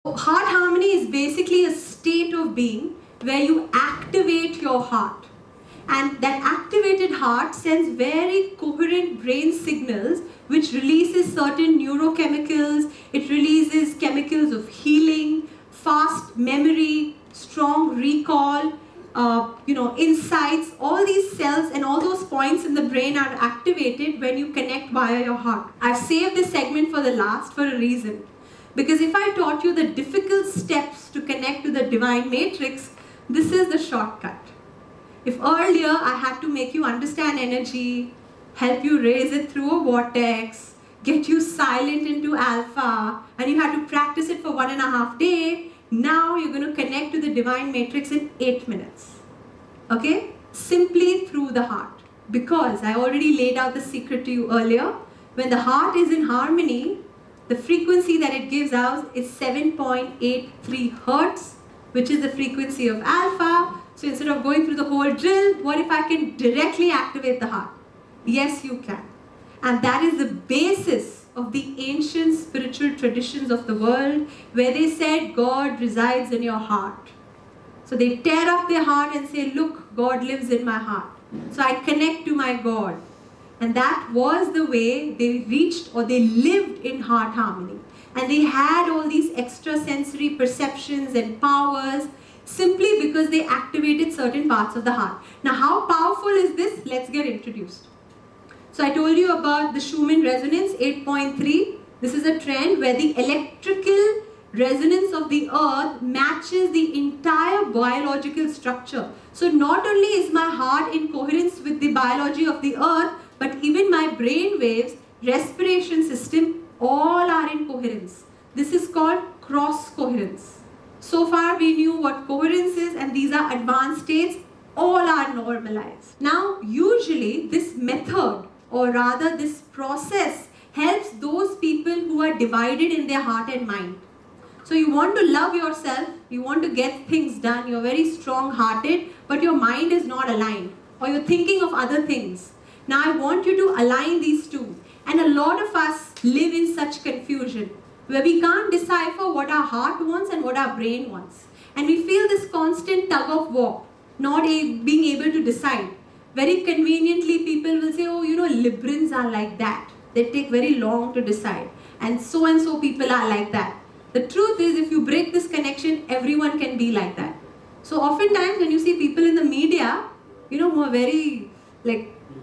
Heart harmony is basically a state of being where you activate your heart. And that activated heart sends very coherent brain signals which releases certain neurochemicals, it releases chemicals of healing, fast memory, strong recall, insights. All these cells and all those points in the brain are activated when you connect via your heart. I've saved this segment for the last for a reason. Because if I taught you the difficult steps to connect to the divine matrix, this is the shortcut. If earlier I had to make you understand energy, help you raise it through a vortex, get you silent into alpha, and you had to practice it for 1.5 days, now you're going to connect to the divine matrix in 8 minutes. Okay? Simply through the heart. Because I already laid out the secret to you earlier. When the heart is in harmony, the frequency that it gives out is 7.83 hertz, which is the frequency of alpha. So instead of going through the whole drill, what if I can directly activate the heart? Yes, you can. And that is the basis of the ancient spiritual traditions of the world, where they said God resides in your heart. So they tear up their heart and say, look, God lives in my heart. So I connect to my God. And that was the way they reached or they lived in heart harmony. And they had all these extrasensory perceptions and powers simply because they activated certain parts of the heart. Now, how powerful is this? Let's get introduced. So I told you about the Schumann resonance 8.3. This is a trend where the electrical resonance of the earth matches the entire biological structure. So not only is my heart in coherence with the biology of the earth, but even my brain waves, respiration system, all are in coherence. This is called cross coherence. So far we knew what coherence is, and these are advanced states, all are normalized. Now usually this method, or rather this process, helps those people who are divided in their heart and mind. So you want to love yourself, you want to get things done, you're very strong-hearted, but your mind is not aligned, or you're thinking of other things. Now I want you to align these two. And a lot of us live in such confusion, where we can't decipher what our heart wants and what our brain wants. And we feel this constant tug of war, not being able to decide. Very conveniently people will say, oh, Librans are like that. They take very long to decide. And so people are like that. The truth is, if you break this connection, everyone can be like that. So oftentimes when you see people in the media, who are very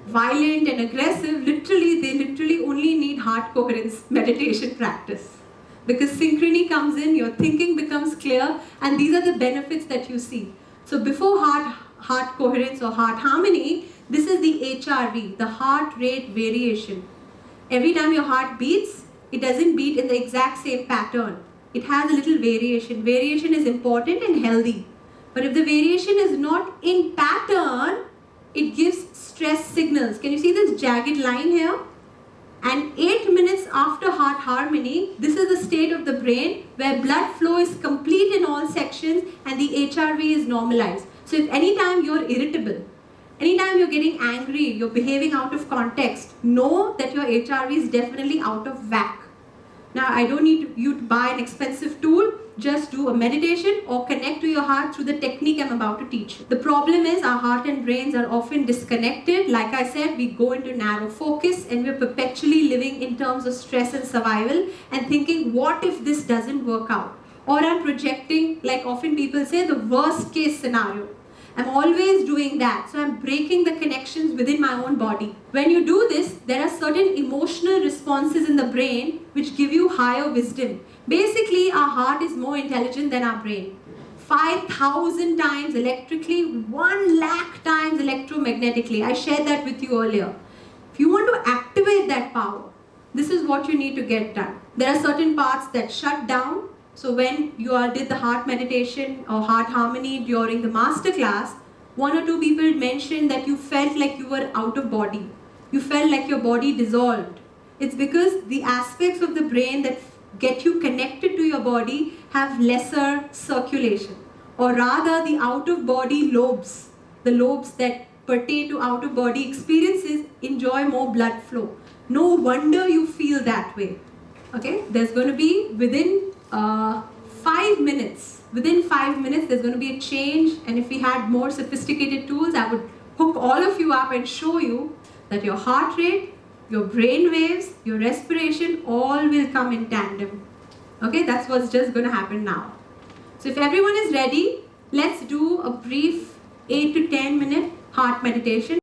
violent and aggressive, they only need heart coherence meditation practice. Because synchrony comes in, your thinking becomes clear, and these are the benefits that you see. So before heart coherence or heart harmony, this is the HRV, the heart rate variation. Every time your heart beats, it doesn't beat in the exact same pattern. It has a little variation. Variation is important and healthy. But if the variation is not in pattern, it gives stress signals. Can you see this jagged line here? And 8 minutes after heart harmony, this is the state of the brain where blood flow is complete in all sections and the HRV is normalized. So if anytime you're irritable, anytime you're getting angry, you're behaving out of context, know that your HRV is definitely out of whack. Now, I don't need you to buy an expensive tool. Just do a meditation or connect to your heart through the technique I'm about to teach you. The problem is our heart and brains are often disconnected. Like I said, we go into narrow focus and we're perpetually living in terms of stress and survival and thinking, what if this doesn't work out? Or I'm projecting, like often people say, the worst case scenario. I'm always doing that. So I'm breaking the connections within my own body. When you do this, there are certain emotional responses in the brain which give you higher wisdom. Basically, our heart is more intelligent than our brain. 5,000 times electrically, 1,00,000 times electromagnetically. I shared that with you earlier. If you want to activate that power, this is what you need to get done. There are certain parts that shut down. So when you did the heart meditation or heart harmony during the master class, 1 or 2 people mentioned that you felt like you were out of body. You felt like your body dissolved. It's because the aspects of the brain that get you connected to your body have lesser circulation. Or rather, the out-of-body lobes, the lobes that pertain to out-of-body experiences, enjoy more blood flow. No wonder you feel that way. Okay, there's going to be within 5 within 5 minutes, there's going to be a change. And if we had more sophisticated tools, I would hook all of you up and show you that your heart rate, your brain waves, your respiration, all will come in tandem. Okay, that's what's just going to happen now. So if everyone is ready, let's do a brief 8 to 10 minute heart meditation.